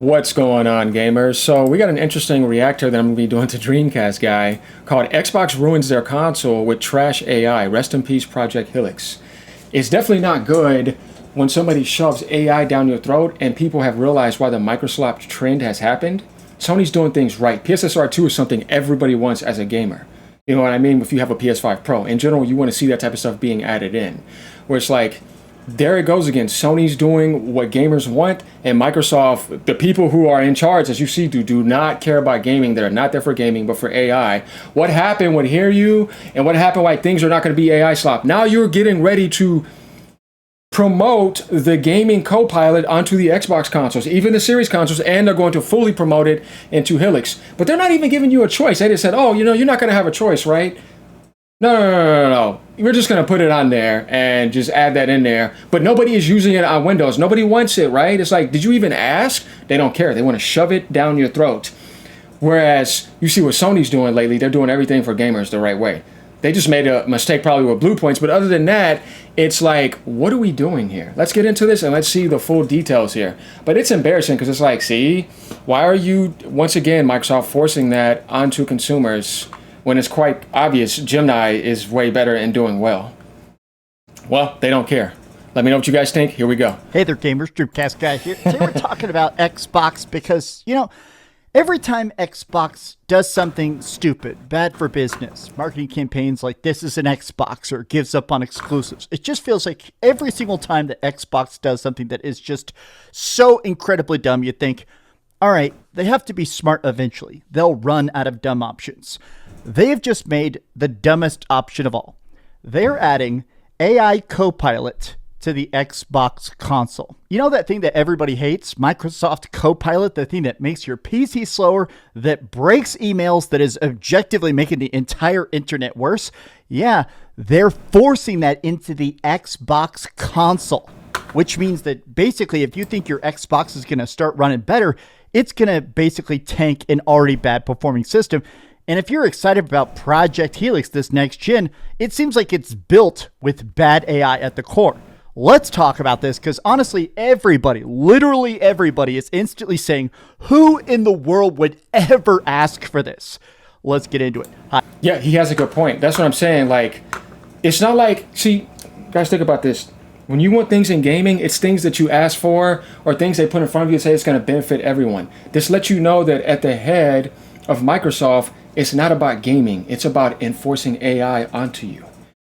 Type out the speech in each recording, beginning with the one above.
What's going on, gamers? So we got an interesting reactor that I'm going to be doing to Dreamcast guy called Xbox Ruins Their Console with Trash AI. Rest in peace, Project HELIX. It's definitely not good when somebody shoves AI down your throat and people have realized why the Microsoft trend has happened. Sony's doing things right. PSSR 2 is something everybody wants as a gamer. You know what I mean? If you have a PS5 Pro. In general, you want to see that type of stuff being added in. Where it's like, there it goes again. Sony's doing what gamers want, and Microsoft, the people who are in charge, as you see, do not care about gaming. They're not there for gaming, but for AI. What happened with Hear You, and what happened why things are not going to be AI slop? Now you're getting ready to promote the gaming co-pilot onto the Xbox consoles, even the Series consoles, and they're going to fully promote it into HELIX. But they're not even giving you a choice. They just said, oh, you're not going to have a choice, right? No. We're just going to put it on there and just add that in there. But nobody is using it on Windows. Nobody wants it, right? It's like, did you even ask? They don't care. They want to shove it down your throat. Whereas you see what Sony's doing lately, they're doing everything for gamers the right way. They just made a mistake probably with Blue Points. But other than that, it's like, what are we doing here? Let's get into this and let's see the full details here. But it's embarrassing because it's like, see, why are you, once again, Microsoft forcing that onto consumers when it's quite obvious Gemini is way better and doing well? Well, they don't care. Let me know what you guys think. Here we go. Hey there, gamers. Dreamcast guy here. Today we're talking about Xbox because, every time Xbox does something stupid, bad for business, marketing campaigns like this is an Xbox or gives up on exclusives, it just feels like every single time that Xbox does something that is just so incredibly dumb, you think, all right, they have to be smart eventually. They'll run out of dumb options. They have just made the dumbest option of all. They're adding AI Copilot to the Xbox console. You know that thing that everybody hates? Microsoft Copilot, the thing that makes your PC slower, that breaks emails, that is objectively making the entire internet worse? Yeah, they're forcing that into the Xbox console, which means that basically if you think your Xbox is going to start running better, it's going to basically tank an already bad performing system. And if you're excited about Project HELIX, this next gen, it seems like it's built with bad AI at the core. Let's talk about this because honestly, everybody, literally everybody is instantly saying, who in the world would ever ask for this? Let's get into it. Hi. Yeah, he has a good point. That's what I'm saying. Like, it's not like, see, guys, think about this. When you want things in gaming, it's things that you ask for or things they put in front of you and say it's going to benefit everyone. This lets you know that at the head of Microsoft, it's not about gaming. It's about enforcing AI onto you.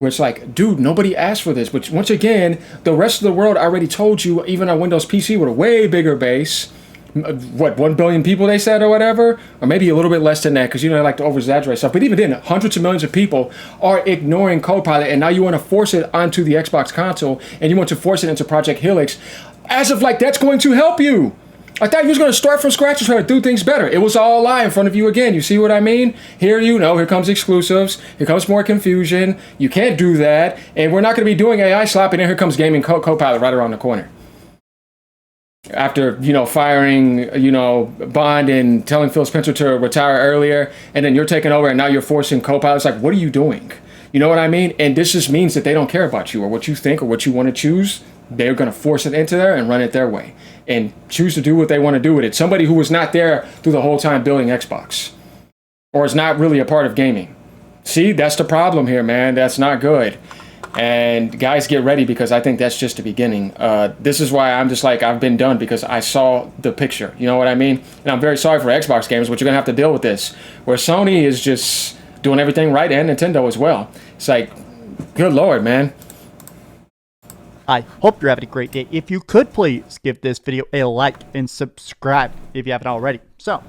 Where it's like, dude, nobody asked for this. But once again, the rest of the world already told you, even on Windows PC with a way bigger base, what, 1 billion people they said or whatever? Or maybe a little bit less than that because, they like to over-exaggerate stuff. But even then, hundreds of millions of people are ignoring Copilot. And now you want to force it onto the Xbox console and you want to force it into Project HELIX as if like that's going to help you. I thought you was going to start from scratch and try to do things better. It was all a lie in front of you again. You see what I mean? Here comes exclusives. Here comes more confusion. You can't do that. And we're not going to be doing AI slop. And then here comes gaming Copilot right around the corner. After, firing, Bond and telling Phil Spencer to retire earlier. And then you're taking over and now you're forcing Copilot. It's like, what are you doing? You know what I mean? And this just means that they don't care about you or what you think or what you want to choose. They're going to force it into there and run it their way and choose to do what they want to do with it. Somebody who was not there through the whole time building Xbox or is not really a part of gaming. See, that's the problem here, man. That's not good. And guys, get ready because I think that's just the beginning. This is why I'm just like, I've been done because I saw the picture. You know what I mean? And I'm very sorry for Xbox gamers, but you're going to have to deal with this. Where Sony is just doing everything right and Nintendo as well. It's like, good Lord, man. I hope you're having a great day. If you could please give this video a like and subscribe if you haven't already. So,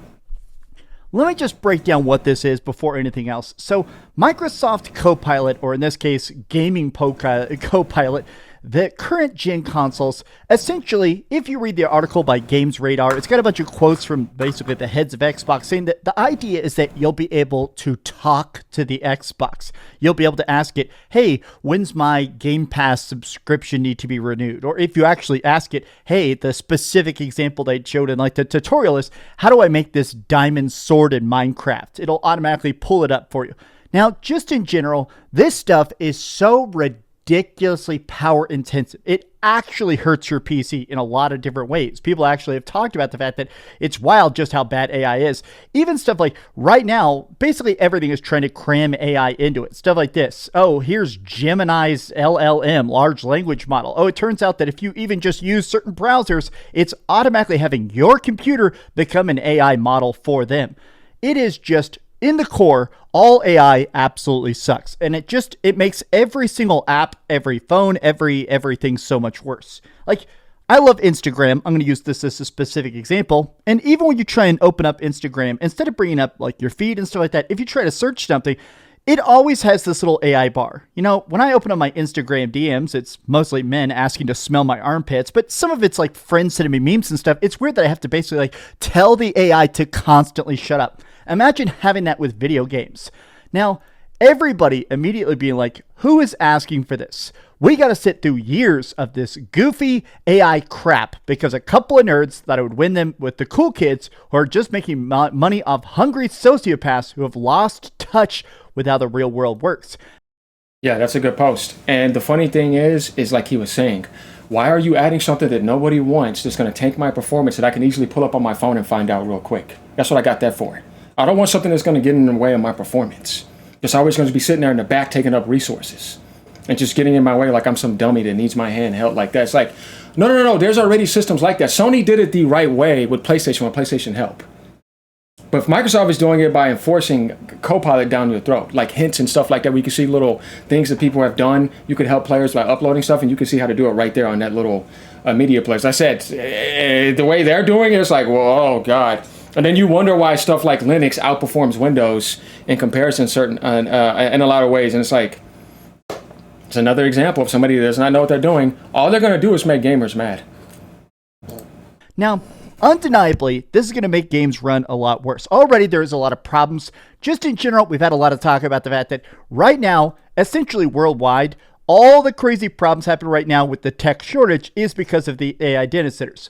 let me just break down what this is before anything else. So, Microsoft Copilot, or in this case, Gaming Copilot, the current gen consoles, essentially, if you read the article by Games Radar, it's got a bunch of quotes from basically the heads of Xbox saying that the idea is that you'll be able to talk to the Xbox. You'll be able to ask it, hey, when's my Game Pass subscription need to be renewed? Or if you actually ask it, hey, the specific example they showed in like the tutorial is, how do I make this diamond sword in Minecraft? It'll automatically pull it up for you. Now, just in general, this stuff is so ridiculous ridiculously power intensive. It actually hurts your PC in a lot of different ways. People actually have talked about the fact that it's wild just how bad AI is. Even stuff like right now, basically everything is trying to cram AI into it. Stuff like this. Oh, here's Gemini's LLM, large language model. Oh, it turns out that if you even just use certain browsers, it's automatically having your computer become an AI model for them. It is just, in the core, all AI absolutely sucks. And it makes every single app, every phone, everything so much worse. Like, I love Instagram. I'm going to use this as a specific example. And even when you try and open up Instagram, instead of bringing up like your feed and stuff like that, if you try to search something, it always has this little AI bar. You know, when I open up my Instagram DMs, it's mostly men asking to smell my armpits, but some of it's like friends sending me memes and stuff. It's weird that I have to basically like tell the AI to constantly shut up. Imagine having that with video games. Now, everybody immediately being like, who is asking for this? We got to sit through years of this goofy AI crap because a couple of nerds thought it would win them with the cool kids who are just making money off hungry sociopaths who have lost touch with how the real world works. Yeah, that's a good post. And the funny thing is like he was saying, why are you adding something that nobody wants that's going to tank my performance that I can easily pull up on my phone and find out real quick? That's what I got that for. I don't want something that's going to get in the way of my performance. It's always going to be sitting there in the back taking up resources and just getting in my way like I'm some dummy that needs my hand held like that. It's like, no. There's already systems like that. Sony did it the right way with PlayStation when PlayStation Help. But if Microsoft is doing it by enforcing Copilot down your throat, like hints and stuff like that, where you can see little things that people have done. You could help players by uploading stuff, and you can see how to do it right there on that little media player. As I said, the way they're doing it, it's like, well, oh, God. And then you wonder why stuff like Linux outperforms Windows in comparison in a lot of ways. And it's like, it's another example of somebody that does not know what they're doing. All they're going to do is make gamers mad. Now, undeniably, this is going to make games run a lot worse. Already, there's a lot of problems. Just in general, we've had a lot of talk about the fact that right now, essentially worldwide, all the crazy problems happening right now with the tech shortage is because of the AI data centers.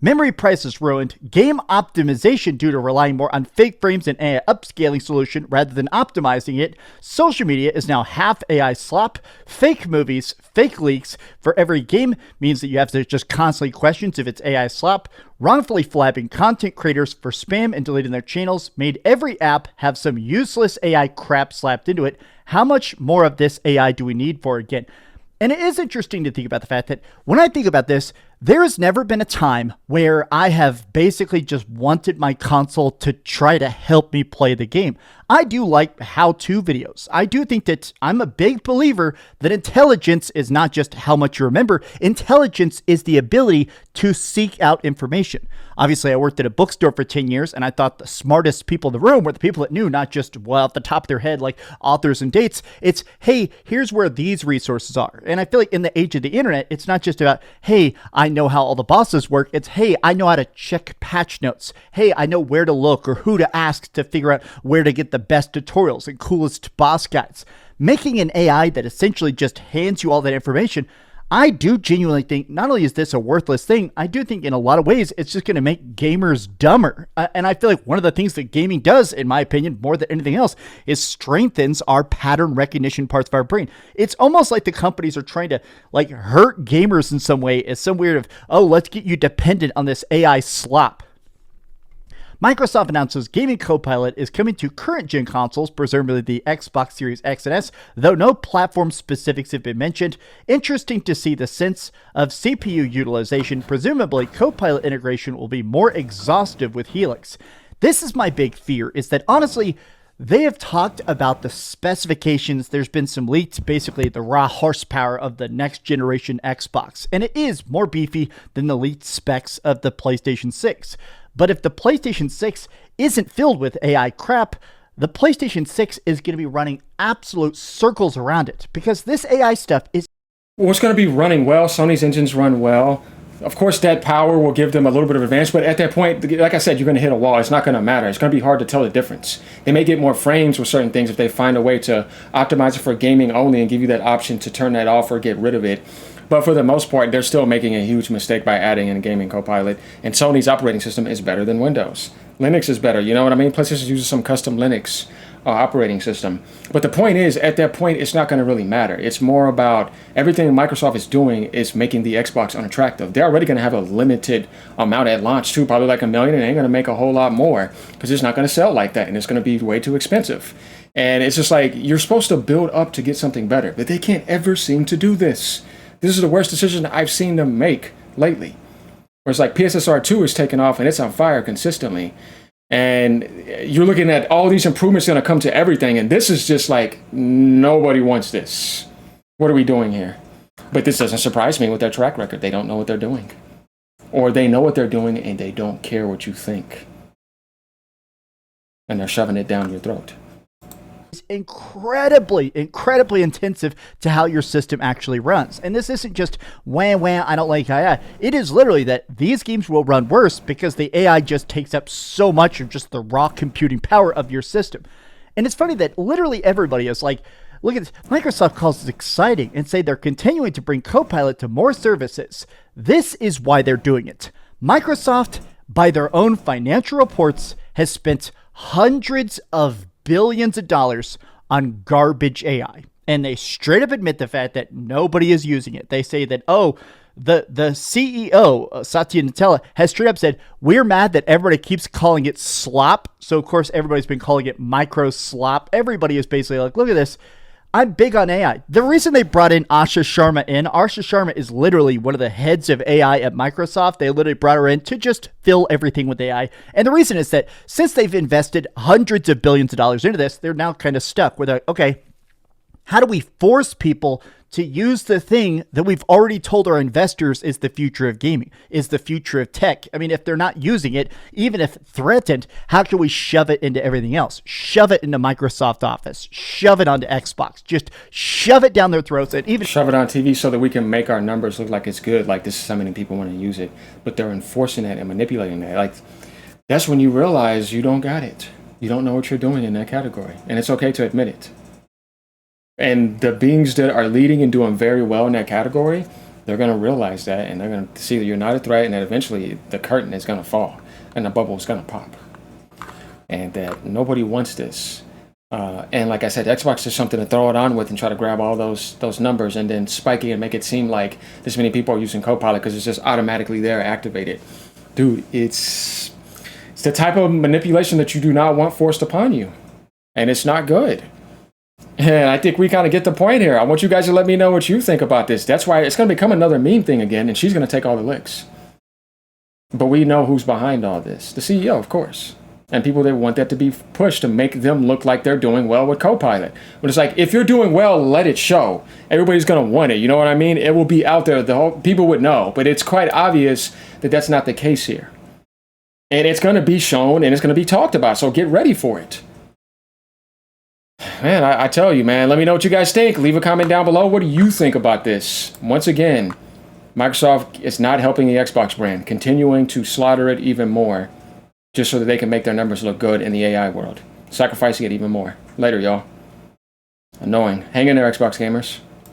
Memory prices ruined, game optimization due to relying more on fake frames and AI upscaling solution rather than optimizing it. Social media is now half AI slop. Fake movies, fake leaks for every game means that you have to just constantly question if it's AI slop. Wrongfully flagging content creators for spam and deleting their channels made every app have some useless AI crap slapped into it. How much more of this AI do we need for again? And it is interesting to think about the fact that when I think about this, there has never been a time where I have basically just wanted my console to try to help me play the game. I do like how-to videos. I do think that I'm a big believer that intelligence is not just how much you remember. Intelligence is the ability to seek out information. Obviously, I worked at a bookstore for 10 years, and I thought the smartest people in the room were the people that knew, not just, well, at the top of their head, like authors and dates. It's, hey, here's where these resources are. And I feel like in the age of the internet, it's not just about, hey, I know how all the bosses work. It's, hey, I know how to check patch notes. Hey, I know where to look or who to ask to figure out where to get the best tutorials and coolest boss guides. Making an AI that essentially just hands you all that information, I do genuinely think not only is this a worthless thing, I do think in a lot of ways it's just going to make gamers dumber. And I feel like one of the things that gaming does, in my opinion, more than anything else, is strengthens our pattern recognition parts of our brain. It's almost like the companies are trying to like hurt gamers in some way as some weird of, oh, let's get you dependent on this AI slop. Microsoft announces Gaming Copilot is coming to current-gen consoles, presumably the Xbox Series X and S, though no platform specifics have been mentioned. Interesting to see the sense of CPU utilization. Presumably, Copilot integration will be more exhaustive with HELIX. This is my big fear, is that honestly, they have talked about the specifications. There's been some leaks, basically the raw horsepower of the next generation Xbox, and it is more beefy than the leaked specs of the PlayStation 6. But if the PlayStation 6 isn't filled with AI crap, the PlayStation 6 is going to be running absolute circles around it because this AI stuff is... Well, it's going to be running well. Sony's engines run well. Of course, that power will give them a little bit of advantage, but at that point, like I said, you're going to hit a wall. It's not going to matter. It's going to be hard to tell the difference. They may get more frames with certain things if they find a way to optimize it for gaming only and give you that option to turn that off or get rid of it. But for the most part, they're still making a huge mistake by adding in a gaming Copilot. And Sony's operating system is better than Windows. Linux is better, you know what I mean? PlayStation uses some custom Linux operating system. But the point is, at that point, it's not going to really matter. It's more about everything Microsoft is doing is making the Xbox unattractive. They're already going to have a limited amount at launch too, probably like 1 million, and they're going to make a whole lot more because it's not going to sell like that, and it's going to be way too expensive. And it's just like, you're supposed to build up to get something better, but they can't ever seem to do this. This is the worst decision I've seen them make lately. Where it's like PSSR 2 is taking off and it's on fire consistently. And you're looking at all these improvements going to come to everything. And this is just like, nobody wants this. What are we doing here? But this doesn't surprise me with their track record. They don't know what they're doing. Or they know what they're doing and they don't care what you think. And they're shoving it down your throat. Is incredibly intensive to how your system actually runs. And this isn't just wham, I don't like AI. It is literally that these games will run worse because the AI just takes up so much of just the raw computing power of your system. And it's funny that literally everybody is like, look at this. Microsoft calls it exciting and say they're continuing to bring Copilot to more services. This is why they're doing it. Microsoft, by their own financial reports, has spent hundreds of billions of dollars on garbage AI. And they straight up admit the fact that nobody is using it. They say that, the CEO, Satya Nadella, has straight up said, we're mad that everybody keeps calling it slop. So, of course, everybody's been calling it micro slop. Everybody is basically like, look at this. I'm big on AI. The reason they brought in Asha Sharma is literally one of the heads of AI at Microsoft. They literally brought her in to just fill everything with AI. And the reason is that since they've invested hundreds of billions of dollars into this, they're now kind of stuck with, okay, how do we force people to use the thing that we've already told our investors is the future of gaming, is the future of tech? I mean, if they're not using it, even if threatened, how can we shove it into everything else? Shove it into Microsoft Office, shove it onto Xbox, just shove it down their throats, and even shove it on TV so that we can make our numbers look like it's good, like this is how many people want to use it. But they're enforcing that and manipulating that. Like, that's when you realize you don't got it. You don't know what you're doing in that category, and it's okay to admit it. And the beings that are leading and doing very well in that category, they're going to realize that, and they're going to see that you're not a threat, and that eventually the curtain is going to fall and the bubble is going to pop. And that nobody wants this. And like I said, Xbox is something to throw it on with and try to grab all those numbers and then spike it and make it seem like this many people are using Copilot because it's just automatically there, activated. Dude, it's the type of manipulation that you do not want forced upon you. And it's not good. And I think we kind of get the point here. I want you guys to let me know what you think about this. That's why it's going to become another meme thing again, and she's going to take all the licks. But we know who's behind all this. The CEO, of course. And people that want that to be pushed to make them look like they're doing well with Copilot. But it's like, if you're doing well, let it show. Everybody's going to want it. You know what I mean? It will be out there. People would know. But it's quite obvious that that's not the case here. And it's going to be shown, and it's going to be talked about. So get ready for it. Man, I tell you, man, let me know what you guys think. Leave a comment down below. What do you think about this? Once again, Microsoft is not helping the Xbox brand, continuing to slaughter it even more just so that they can make their numbers look good in the AI world. Sacrificing it even more. Later, y'all. Annoying. Hang in there, Xbox gamers.